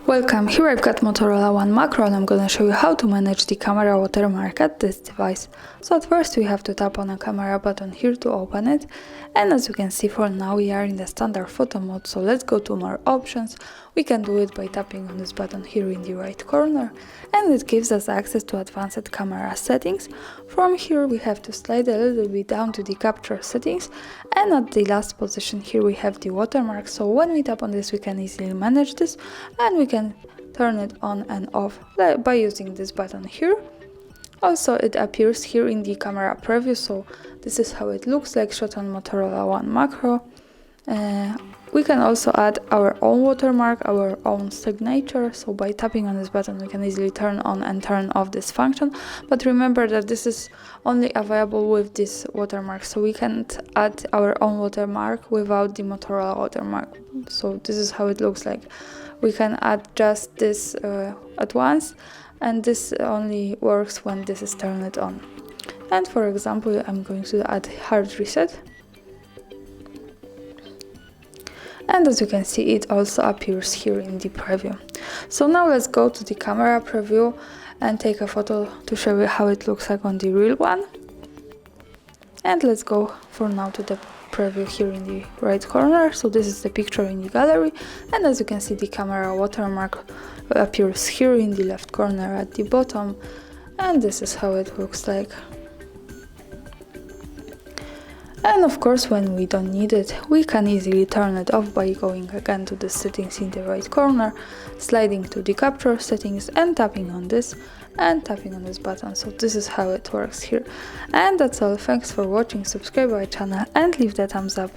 Welcome, here I've got Motorola One Macro and I'm gonna show you how to manage the camera watermark at this device. So at first we have to tap on a camera button here to open it, and as you can see for now we are in the standard photo mode, so let's go to more options. We can do it by tapping on this button here in the right corner, and it gives us access to advanced camera settings. From here we have to slide a little bit down to the capture settings, and at the last position here we have the watermark. So when we tap on this we can easily manage this, and we can turn it on and off by using this button here. Also it appears here in the camera preview, so this is how it looks like shot on Motorola One Macro. We can also add our own watermark, our own signature, so by tapping on this button we can easily turn on and turn off this function. But remember that this is only available with this watermark, so we can't add our own watermark without the Motorola watermark. So this is how it looks like. We can add just this at once, and this only works when this is turned on. And for example, I'm going to add hard reset. And as you can see, it also appears here in the preview. So now let's go to the camera preview and take a photo to show you how it looks like on the real one. And let's go for now to the preview here in the right corner. So this is the picture in the gallery, and as you can see the camera watermark appears here in the left corner at the bottom, and this is how it looks like. And of course, when we don't need it, we can easily turn it off by going again to the settings in the right corner, sliding to the capture settings and tapping on this and tapping on this button. So this is how it works here. And that's all. Thanks for watching, subscribe my channel and leave the thumbs up.